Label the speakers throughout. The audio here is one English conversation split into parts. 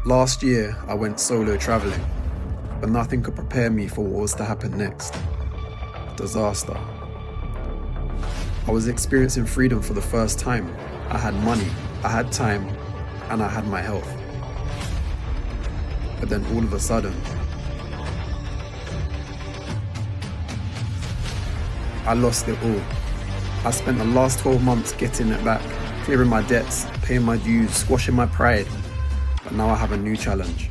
Speaker 1: Last year, I went solo travelling, but nothing could prepare me for what was to happen next. Disaster. I was experiencing freedom for the first time. I had money, I had time, and I had my health. But then all of a sudden, I lost it all. I spent the last 12 months getting it back, clearing my debts, paying my dues, squashing my pride. But now I have a new challenge,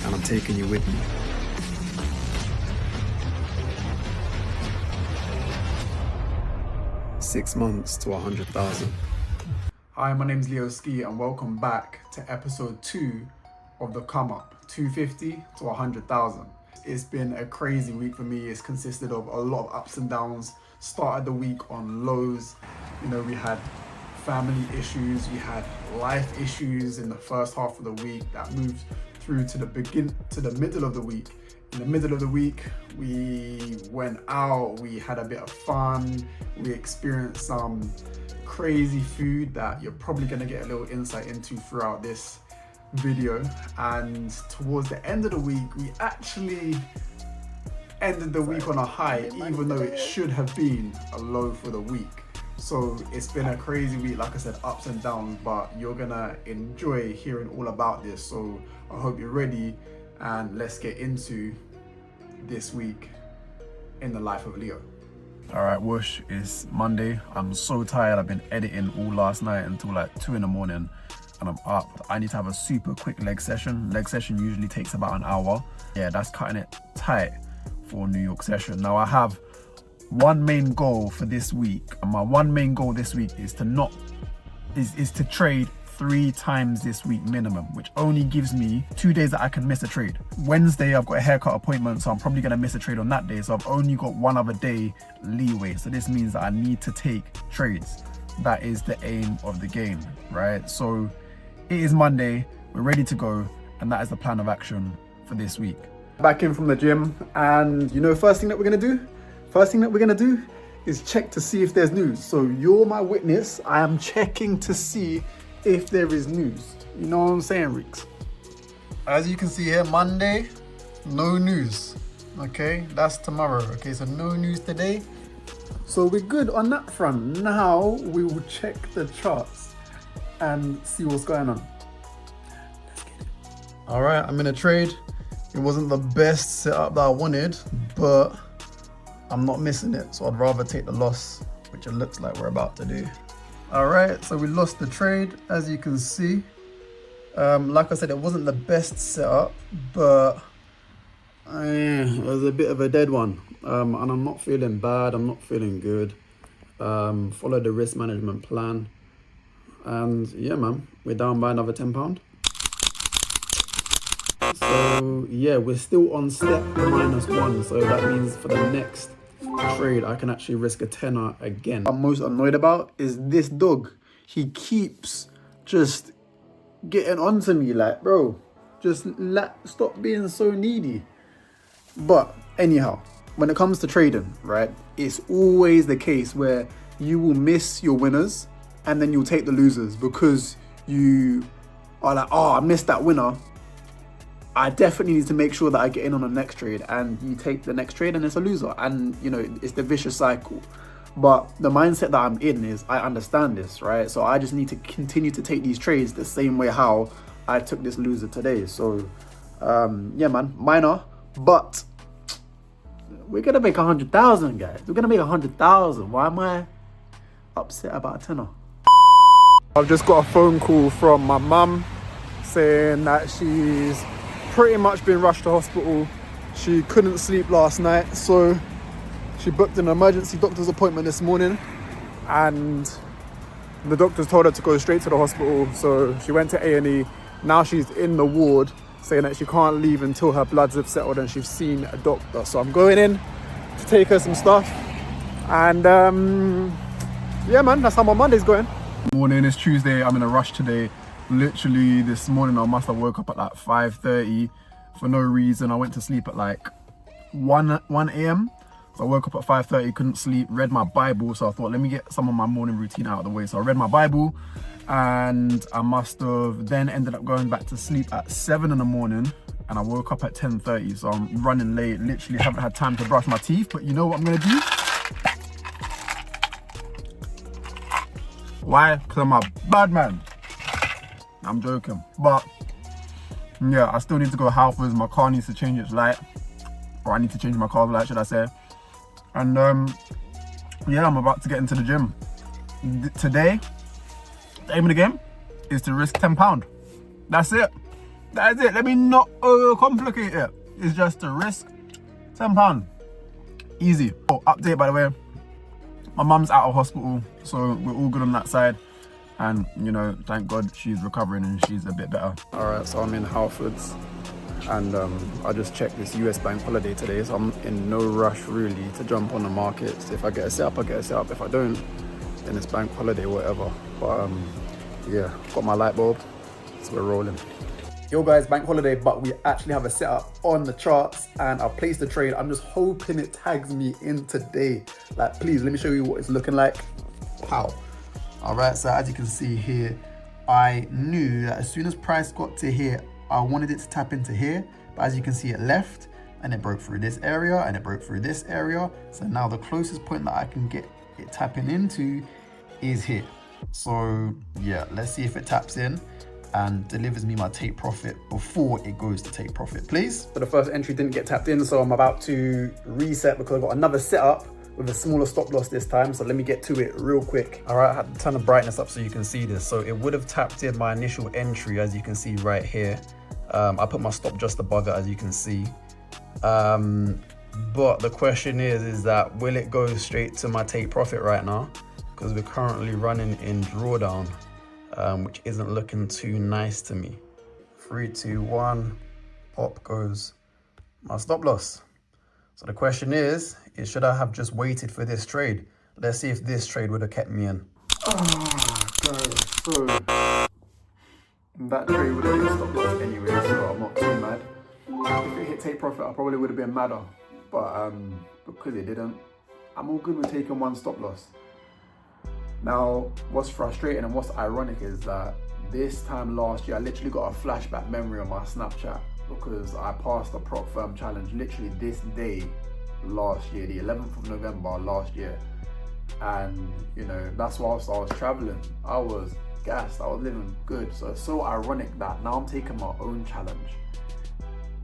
Speaker 1: and I'm taking you with me. Six months to 100,000.
Speaker 2: Hi, my name's Leo Ski and welcome back to episode 2 of the Come Up, 250 to 100,000. It's been a crazy week for me. It's consisted of a lot of ups and downs. Started the week on lows. You know, we had family issues, we had life issues in the first half of the week that moved through to the middle of the week. In the middle of the week, we went out, we had a bit of fun, we experienced some crazy food that you're probably gonna get a little insight into throughout this video. And towards the end of the week, we actually ended the week on a high, even though it should have been a low for the week. So it's been a crazy week, like I said, ups and downs, but you're gonna enjoy hearing all about this. So I hope you're ready, and let's get into this week in the life of Leo.
Speaker 3: All right, whoosh, it's Monday. I'm so tired. I've been editing all last night until like 2 in the morning and I'm up. I need to have a super quick leg session. Leg session usually takes about an hour. Yeah, that's cutting it tight for a New York session. Now I have one main goal for this week, and my one main goal this week is to trade 3 times this week minimum, which only gives me 2 days that I can miss a trade. Wednesday I've got a haircut appointment, so I'm probably gonna miss a trade on that day, so I've only got one other day leeway. So this means that I need to take trades. That is the aim of the game, right? So it is Monday, we're ready to go, and that is the plan of action for this week.
Speaker 2: Back in from the gym, and you know, first thing that we're gonna do is check to see if there's news. So you're my witness. I am checking to see if there is news. You know what I'm saying, Reeks? As you can see here, Monday, no news. Okay, that's tomorrow. Okay, so no news today. So we're good on that front. Now we will check the charts and see what's going on. Let's get it. All right, I'm in a trade. It wasn't the best setup that I wanted, but I'm not missing it, so I'd rather take the loss, which it looks like we're about to do. All right, so we lost the trade, as you can see. Like I said, it wasn't the best setup, but it was a bit of a dead one. And I'm not feeling bad, I'm not feeling good. Follow the risk management plan. And yeah, man, we're down by another £10. So yeah, we're still on step -1. So that means for the next trade, I can actually risk a tenner again. What I'm most annoyed about is this dog. He keeps just getting onto me, like, bro, just stop being so needy. But anyhow, when it comes to trading, right, it's always the case where you will miss your winners and then you'll take the losers because you are like, oh, I missed that winner. I definitely need to make sure that I get in on the next trade, and you take the next trade and it's a loser, and you know, it's the vicious cycle. But the mindset that I'm in is I understand this, right? So I just need to continue to take these trades the same way how I took this loser today. So yeah, man, minor, but we're gonna make 100,000, guys. We're gonna make 100,000. Why am I upset about a tenner? I've just got a phone call from my mum saying that she's pretty much been rushed to hospital. She couldn't sleep last night, so she booked an emergency doctor's appointment this morning, and the doctors told her to go straight to the hospital. So she went to A&E. Now she's in the ward, saying that she can't leave until her bloods have settled and she's seen a doctor. So I'm going in to take her some stuff, and yeah, man, that's how my Monday's going.
Speaker 3: Morning, it's Tuesday. I'm in a rush today. Literally this morning I must have woke up at like 5:30 for no reason. I went to sleep at like 1 a.m. So I woke up at 5:30, couldn't sleep, read my Bible. So I thought, let me get some of my morning routine out of the way. So I read my Bible, and I must have then ended up going back to sleep at 7 in the morning, and I woke up at 10:30. So I'm running late, literally haven't had time to brush my teeth. But you know what I'm gonna do? Why? Because I'm a bad man. I'm joking. But yeah, I still need to go Halfords. My car needs to change its light. Or I need to change my car's light, should I say. And yeah, I'm about to get into the gym. Today, the aim of the game is to risk £10. That's it. That is it. Let me not overcomplicate it. It's just to risk £10. Easy. Oh, update by the way. My mum's out of hospital, so we're all good on that side. And you know, thank God she's recovering and she's a bit better.
Speaker 2: All right, so I'm in Halfords, and I just checked this US bank holiday today, so I'm in no rush really to jump on the markets. If I get a setup, I get a setup. If I don't, then it's bank holiday, whatever. But yeah, got my light bulb, so we're rolling. Yo guys, bank holiday, but we actually have a setup on the charts, and I placed the trade. I'm just hoping it tags me in today. Like, please, let me show you what it's looking like. Pow. All right, so as you can see here, I knew that as soon as price got to here, I wanted it to tap into here, but as you can see, it left and it broke through this area and it broke through this area. So now the closest point that I can get it tapping into is here. So yeah, let's see if it taps in and delivers me my take profit before it goes to take profit, please. So the first entry didn't get tapped in, so I'm about to reset because I've got another setup with a smaller stop loss this time. So let me get to it real quick. All right, I had to turn the brightness up so you can see this. So it would have tapped in my initial entry, as you can see right here. I put my stop just above it, as you can see. But the question is that will it go straight to my take profit right now? Because we're currently running in drawdown, which isn't looking too nice to me. 3, 2, 1, pop goes my stop loss. So the question is should I have just waited for this trade? Let's see if this trade would have kept me in. Oh, guys, so that trade would have been stop loss anyway, so I'm not too mad. If it hit take profit, I probably would have been madder, but because it didn't, I'm all good with taking one stop loss. Now, what's frustrating and what's ironic is that this time last year, I literally got a flashback memory on my Snapchat because I passed the prop firm challenge literally this day last year, the 11th of November last year. And you know, that's whilst I was traveling. I was gassed, I was living good. So it's so ironic that now I'm taking my own challenge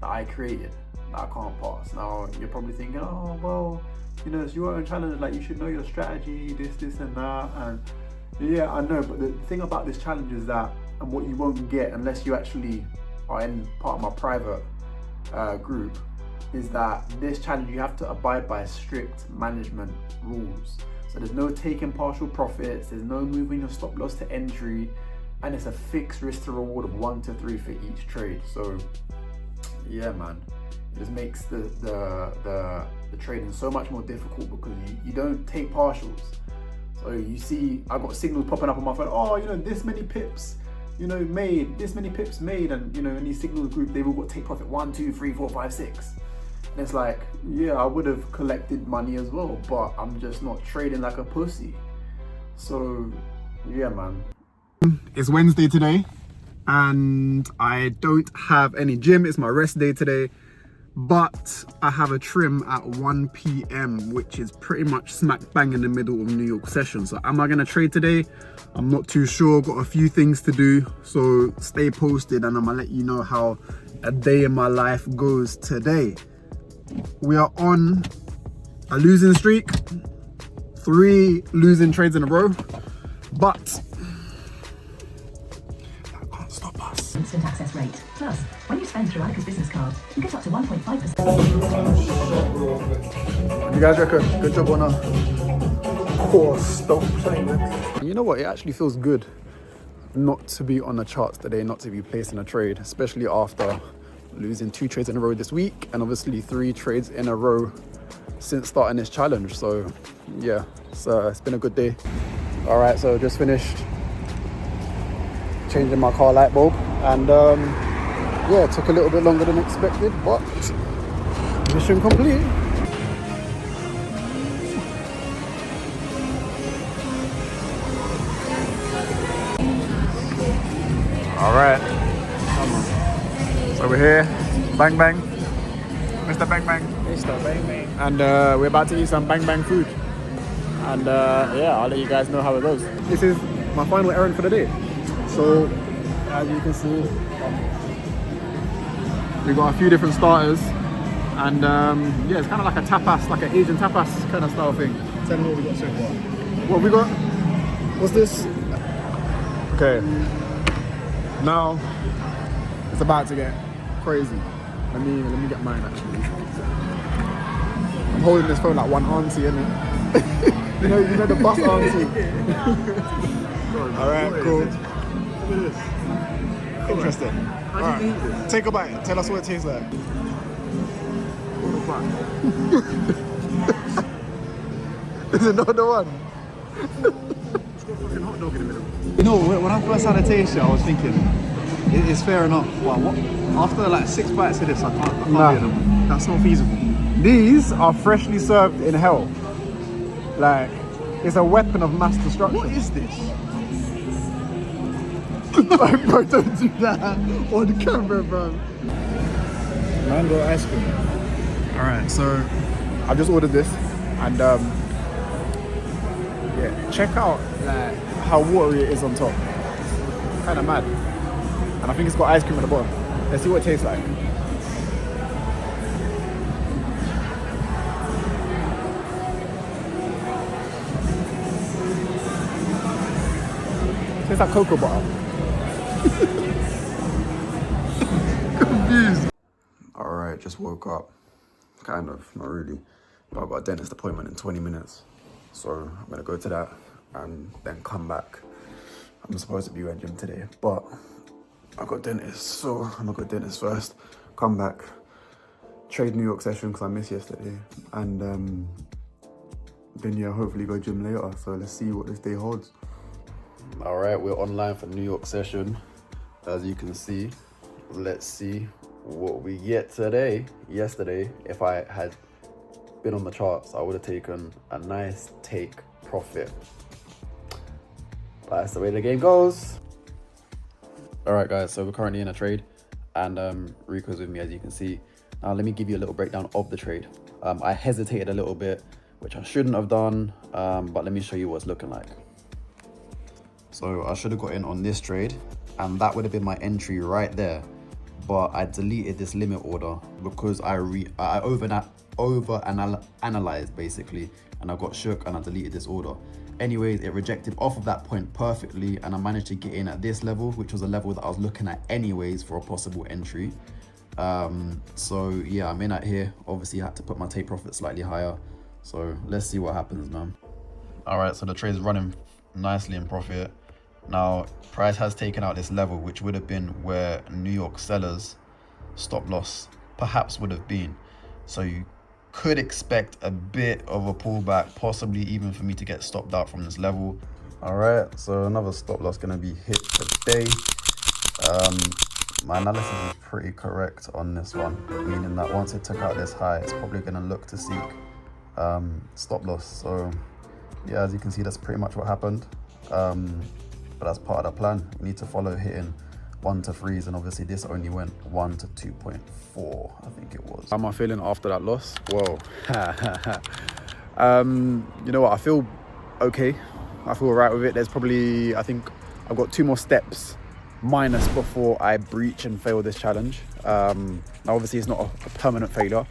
Speaker 2: that I created that I can't pass. Now you're probably thinking, oh well, you know, it's your own challenge, like you should know your strategy, this and that. And yeah, I know, but the thing about this challenge is that, and what you won't get unless you actually are in part of my private group, is that this challenge you have to abide by strict management rules. So there's no taking partial profits, there's no moving your stop loss to entry, and it's a fixed risk to reward of 1 to 3 for each trade. So yeah, man, it just makes the trading so much more difficult because you don't take partials. So you see, I got signals popping up on my phone, oh, you know, this many pips, you know, made, this many pips made, and you know, in these signals group, they've all got take profit 1, 2, 3, 4, 5, 6. And it's like, yeah, I would have collected money as well, but I'm just not trading like a pussy. So yeah, man. It's Wednesday today, and I don't have any gym. It's my rest day today, but I have a trim at 1 p.m, which is pretty much smack bang in the middle of New York session. So am I gonna trade today? I'm not too sure, got a few things to do. So stay posted and I'm gonna let you know how a day in my life goes today. We are on a losing streak, 3 losing trades in a row, but that can't stop us.
Speaker 4: Instant access rate. Plus, when you spend through Alika's business card, you get up to 1.5%.
Speaker 2: You guys reckon? Good job on a course. Stop playing with me. You know what? It actually feels good not to be on the charts today, not to be placing a trade, especially after losing 2 trades in a row this week and obviously 3 trades in a row since starting this challenge. So yeah, it's been a good day. All right, so just finished changing my car light bulb, and yeah, it took a little bit longer than expected, but mission complete.
Speaker 3: All right. So we're here. Bang Bang. Mr. Bang Bang.
Speaker 2: Mr. Bang Bang. And we're about to eat some Bang Bang food. And yeah, I'll let you guys know how it goes. This is my final errand for the day. So, as you can see, we got a few different starters. And yeah, it's kind of like a tapas, like an Asian tapas kind of style thing. Tell me what we got so far. What we got? What's this? Okay. Now, it's about to get crazy. Let me get mine actually. I'm holding this phone like one auntie, innit? you know the bus auntie. All right, cool. Look at this. Interesting. All right, take a bite. Tell us what it tastes like. Is it not the one? It's got fucking hot dog in the middle. You know, when I first had a taste, I was thinking, it's fair enough. But what? After like 6 bites of this, I can't be them. That's not feasible. These are freshly served in hell. Like, it's a weapon of mass destruction. What is this? Like, bro, don't do that on camera, bro. Mango ice cream. All right, so I've just ordered this, and yeah, check out like how watery it is on top. Kind of mad. And I think it's got ice cream at the bottom. Let's see what it tastes like. Tastes like cocoa butter. Confused.
Speaker 1: Alright, just woke up. Kind of, not really. But I've got a dentist appointment in 20 minutes. So I'm gonna go to that and then come back. I'm supposed to be at gym today, but I got dentist, so I'm gonna go dentist first, come back, trade New York session because I missed yesterday, and then yeah, hopefully go gym later. So let's see what this day holds. All right, we're online for New York session. As you can see, let's see what we get today. Yesterday, if I had been on the charts, I would have taken a nice take profit. But that's the way the game goes. All right, guys, so we're currently in a trade, and Rico's with me, as you can see. Now, let me give you a little breakdown of the trade. I hesitated a little bit, which I shouldn't have done, but let me show you what it's looking like. So I should have got in on this trade, and that would have been my entry right there. But I deleted this limit order because I over-analyzed basically, and I got shook and I deleted this order. Anyways, it rejected off of that point perfectly, and I managed to get in at this level, which was a level that I was looking at anyways for a possible entry. So yeah, I'm in at here. Obviously I had to put my take profit slightly higher. So let's see what happens, man. All right, so the trade is running nicely in profit. Now, price has taken out this level, which would have been where New York sellers stop loss perhaps would have been. So you could expect a bit of a pullback, possibly even for me to get stopped out from this level. All right, so another stop loss gonna be hit today. My analysis is pretty correct on this one, meaning that once it took out this high, it's probably gonna look to seek stop loss. So yeah, as you can see, that's pretty much what happened. But that's part of the plan. We need to follow hitting 1 to 3s, and obviously this only went 1 to 2.4, I think it was. How am I feeling after that loss? Whoa. You know what, I feel okay. I feel all right with it. There's probably, I think I've got 2 more steps minus before I breach and fail this challenge. Now obviously it's not a permanent failure.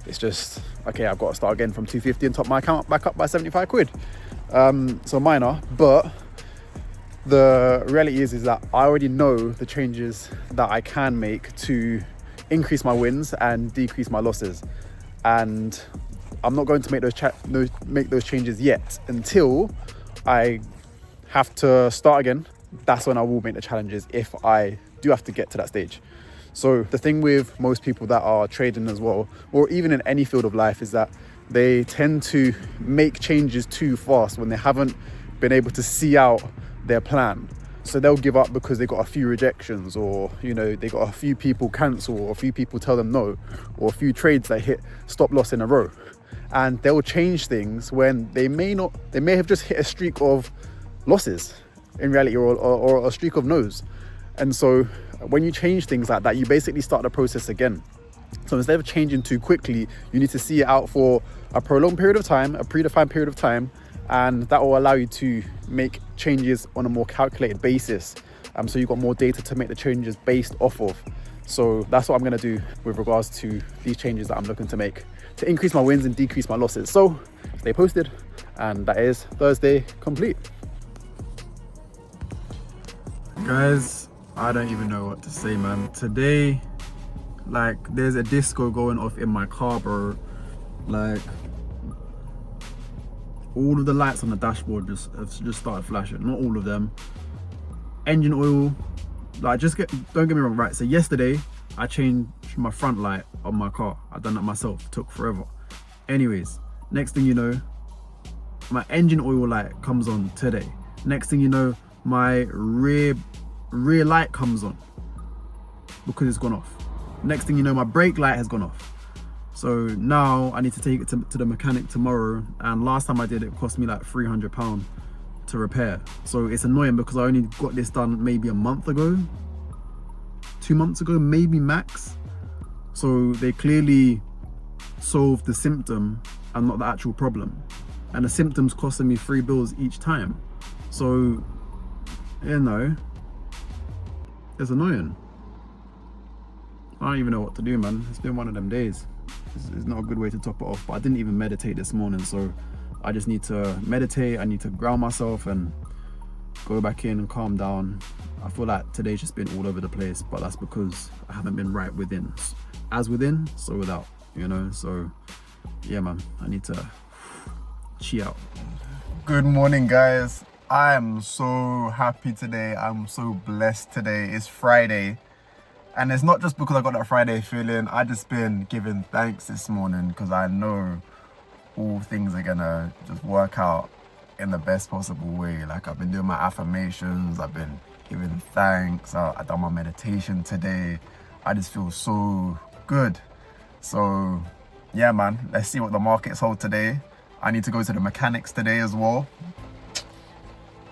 Speaker 1: It's just, okay, I've got to start again from 250 and top my account back up by 75 quid. So minor, but the reality is that I already know the changes that I can make to increase my wins and decrease my losses. And I'm not going to make those changes yet until I have to start again. That's when I will make the challenges, if I do have to get to that stage. So the thing with most people that are trading as well, or even in any field of life, is that they tend to make changes too fast when they haven't been able to see out their plan. So they'll give up because they got a few rejections, or you know, they got a few people cancel, or a few people tell them no, or a few trades that hit stop loss in a row, and they'll change things when they may have just hit a streak of losses in reality, or a streak of no's.
Speaker 3: And so when you change things like that, you basically start the process again. So instead of changing too quickly, you need to see it out for a prolonged period of time, a predefined period of time, and that will allow you to make changes on a more calculated basis. So you've got more data to make the changes based off of. So that's what I'm going to do with regards to these changes that I'm looking to make to increase my wins and decrease my losses. So stay posted, and that is Thursday complete.
Speaker 2: Guys, I don't even know what to say, man. Today, like, there's a disco going off in my car, bro. Like, all of the lights on the dashboard just started flashing. Not all of them. Engine oil, like, don't get me wrong, right? So yesterday, I changed my front light on my car. I done that myself. Took forever. Anyways, next thing you know, my engine oil light comes on today. Next thing you know, my rear light comes on because it's gone off. Next thing you know, my brake light has gone off. So now I need to take it to the mechanic tomorrow, and last time I did it cost me like £300 to repair. So it's annoying because I only got this done maybe a month ago, 2 months ago, maybe max. So they clearly solved the symptom and not the actual problem, and the symptom's costing me £3 each time. So, you know, it's annoying. I don't even know what to do, man. It's been one of them days. It's not a good way to top it off, but I didn't even meditate this morning, so I just need to meditate. I need to ground myself and go back in and calm down. I feel like today's just been all over the place, but that's because I haven't been right within. As within, so without, you know? So, yeah, man, I need to chill out.
Speaker 3: Good morning, guys. I am so happy today. I'm so blessed today. It's Friday. And it's not just because I got that Friday feeling. I just been giving thanks this morning because I know all things are gonna just work out in the best possible way. Like, I've been doing my affirmations, I've been giving thanks, I done my meditation today. I just feel so good. So yeah, man, let's see what the markets hold today. I need to go to the mechanics today as well.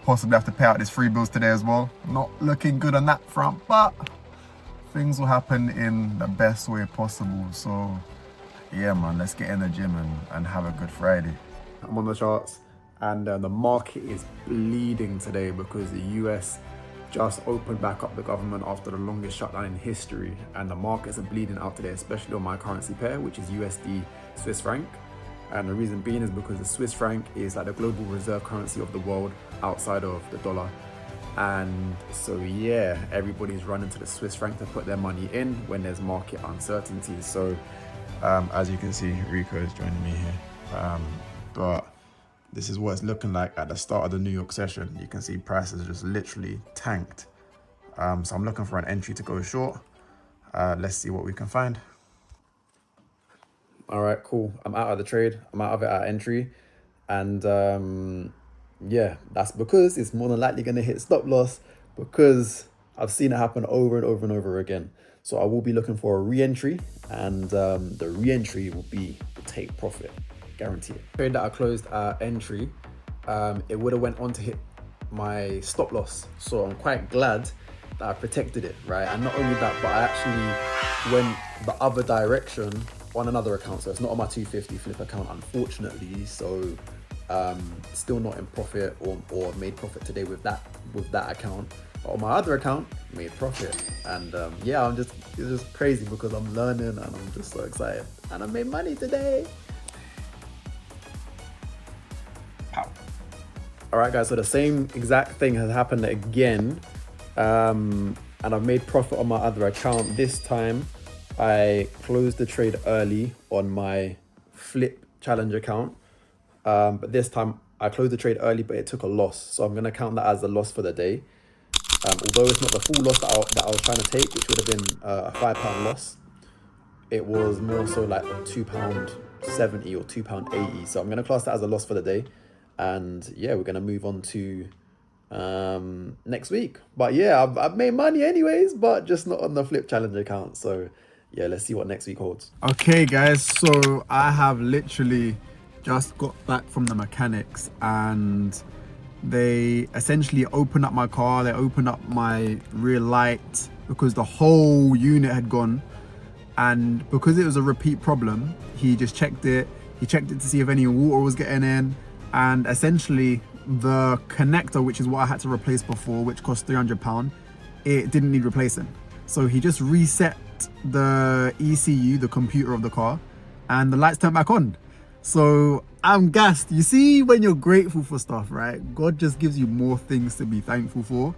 Speaker 3: Possibly have to pay out these £3 today as well. Not looking good on that front, but things will happen in the best way possible. So yeah, man, let's get in the gym and have a good Friday.
Speaker 2: I'm on the charts, and the market is bleeding today because the US just opened back up the government after the longest shutdown in history, and the markets are bleeding out today, especially on my currency pair, which is USD Swiss franc. And the reason being is because the Swiss franc is like the global reserve currency of the world outside of the dollar. And so yeah, everybody's running to the Swiss franc to put their money in when there's market uncertainty. So as you can see, Rico is joining me here. But this is what it's looking like at the start of the New York session. You can see prices just literally tanked. So I'm looking for an entry to go short. Let's see what we can find. All right, cool. I'm out of the trade. I'm out of it at entry. And yeah, that's because it's more than likely going to hit stop loss, because I've seen it happen over and over and over again. So I will be looking for a re-entry, and the re-entry will be the take profit, guarantee it. Trade that I closed at entry, it would have went on to hit my stop loss. So I'm quite glad that I protected it, right? And not only that, but I actually went the other direction on another account. So it's not on my 250 flip account, unfortunately. So still not in profit or made profit today with that account. But on my other account, made profit. And yeah, it's just crazy because I'm learning and I'm just so excited. And I made money today. Pow. All right, guys, so the same exact thing has happened again. And I've made profit on my other account. This time, I closed the trade early on my flip challenge account. But this time I closed the trade early, but it took a loss. So I'm going to count that as a loss for the day. Although it's not the full loss that I was trying to take, which would have been a £5 loss. It was more so like £2.70 or £2.80. So I'm going to class that as a loss for the day. And yeah, we're going to move on to next week. But yeah, I've made money anyways, but just not on the flip challenge account. So yeah, let's see what next week holds. Okay, guys, so I have literally just got back from the mechanics, and
Speaker 3: They essentially opened up my car, they opened up my rear light because the whole unit had gone. And because it was a repeat problem, he just checked it. He checked it to see if any water was getting in. And essentially the connector, which is what I had to replace before, which cost £300, it didn't need replacing. So he just reset the ECU, the computer of the car, and the lights turned back on. So I'm gassed. You see, when you're grateful for stuff, right? God just gives you more things to be thankful for.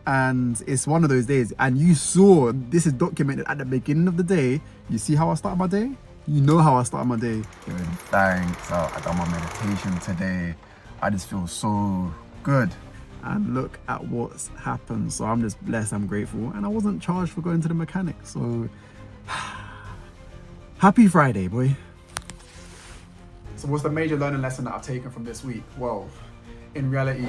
Speaker 3: And it's one of those days. And you saw, this is documented at the beginning of the day. You see how I started my day? You know how I started my day. Giving thanks. I done my meditation today. I just feel so good. And look at what's happened. So I'm just blessed, I'm grateful. And I wasn't charged for going to the mechanic. So happy Friday, boy. So what's the major learning lesson that I've taken from this week? Well, in reality,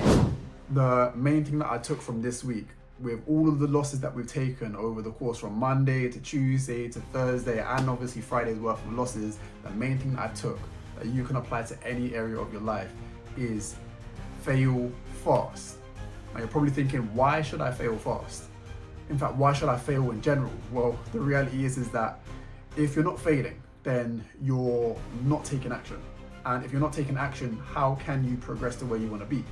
Speaker 3: the main thing that I took from this week, with all of the losses that we've taken over the course from Monday to Tuesday to Thursday, and obviously Friday's worth of losses, the main thing that I took that you can apply to any area of your life is fail fast. Now you're probably thinking, why should I fail fast? In fact, why should I fail in general? Well, the reality is that if you're not failing, then you're not taking action. And if you're not taking action, how can you progress to where you want to be?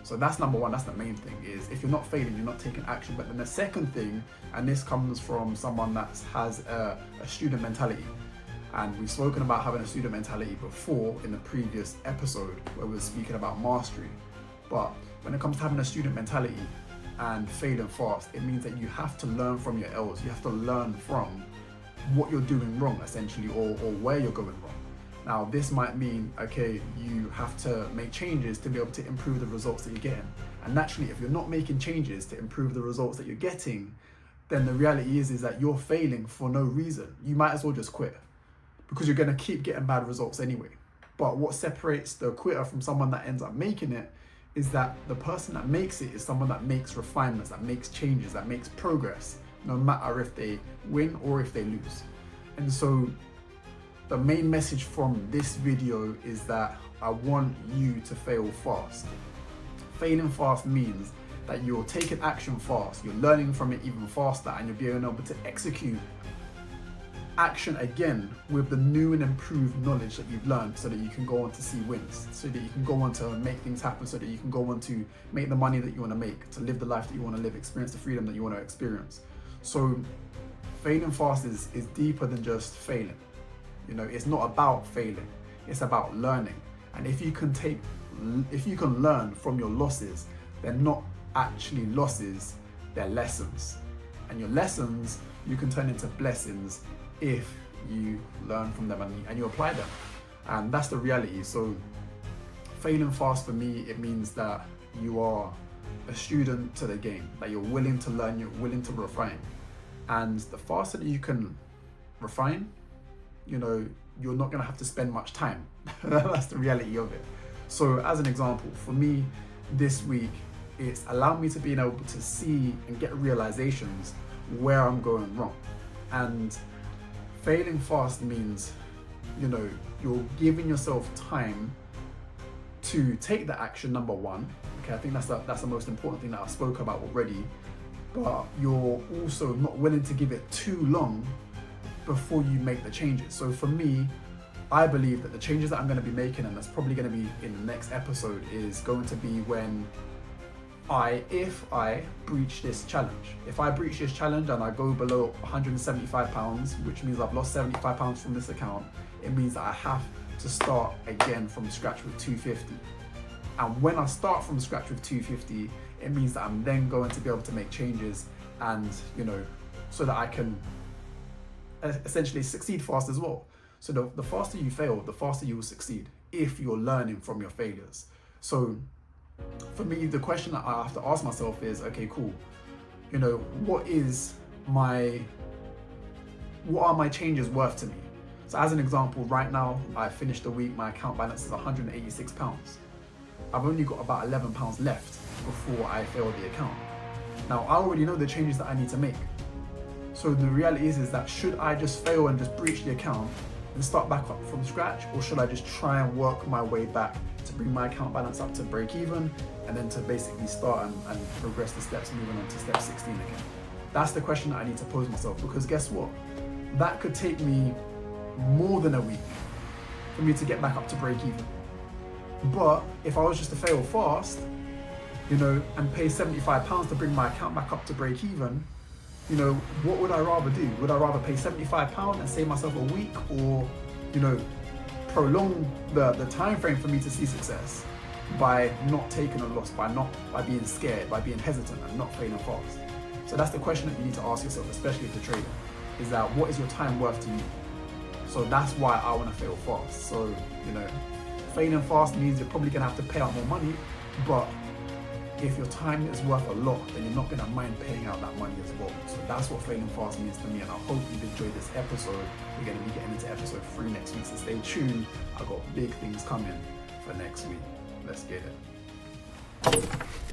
Speaker 3: So that's number one, that's the main thing, is if you're not failing, you're not taking action. But then the second thing, and this comes from someone that has a student mentality, and we've spoken about having a student mentality before in the previous episode where we were speaking about mastery. But when it comes to having a student mentality and failing fast, it means that you have to learn from your L's. You have to learn from what you're doing wrong, essentially, or where you're going wrong. Now, this might mean, okay, you have to make changes to be able to improve the results that you're getting. And naturally, if you're not making changes to improve the results that you're getting, then the reality is that you're failing for no reason. You might as well just quit, because you're going to keep getting bad results anyway. But what separates the quitter from someone that ends up making it is that the person that makes it is someone that makes refinements, that makes changes, that makes progress, no matter if they win or if they lose. And so the main message from this video is that I want you to fail fast. Failing fast means that you're taking action fast, you're learning from it even faster, and you'll be able to execute action again with the new and improved knowledge that you've learned, so that you can go on to see wins, so that you can go on to make things happen, so that you can go on to make the money that you want to make, to live the life that you want to live, experience the freedom that you want to experience. So failing fast is deeper than just failing. You know, it's not about failing, it's about learning. And if you can learn from your losses, they're not actually losses, they're lessons. And your lessons, you can turn into blessings if you learn from them and you apply them. And that's the reality. So failing fast for me, it means that you are a student to the game, that you're willing to learn, you're willing to refine. And the faster that you can refine, you know, you're not going to have to spend much time. That's the reality of it. So as an example, for me this week, it's allowed me to be able to see and get realizations where I'm going wrong. And failing fast means, you know, you're giving yourself time to take the action, number one. Okay, I think that's the most important thing that I spoke about already. But you're also not willing to give it too long before you make the changes. So for me, I believe that the changes that I'm going to be making, and that's probably going to be in the next episode, is going to be when if I breach this challenge. If I breach this challenge and I go below £175, which means I've lost £75 from this account, it means that I have to start again from scratch with 250. And when I start from scratch with 250, it means that I'm then going to be able to make changes, and, you know, so that I can essentially succeed fast as well. So the faster you fail, the faster you will succeed, if you're learning from your failures. So for me, the question that I have to ask myself is, okay, cool, you know, what are my changes worth to me? So as an example, right now, I finished the week, my account balance is £186. I've only got about £11 left before I fail the account. Now, I already know the changes that I need to make. So the reality is that should I just fail and just breach the account and start back up from scratch, or should I just try and work my way back
Speaker 2: to bring my account balance up to break even, and then to basically start and progress the steps, moving on to step 16 again? That's the question that I need to pose myself, because guess what? That could take me more than a week for me to get back up to break even. But if I was just to fail fast, you know, and pay £75 to bring my account back up to break even, you know, what would I rather do? Would I rather pay £75 and save myself a week, or, you know, prolong the time frame for me to see success by not taking a loss, by being scared, by being hesitant and not failing fast? So that's the question that you need to ask yourself, especially if you're trading, is that what is your time worth to you? So that's why I want to fail fast. So, you know, failing fast means you're probably gonna have to pay out more money, but if your time is worth a lot, then you're not gonna mind paying out that money as well. So that's what failing fast means to me, and I hope you've enjoyed this episode. We're gonna be getting into episode 3 next week, so stay tuned. I've got big things coming for next week. Let's get it.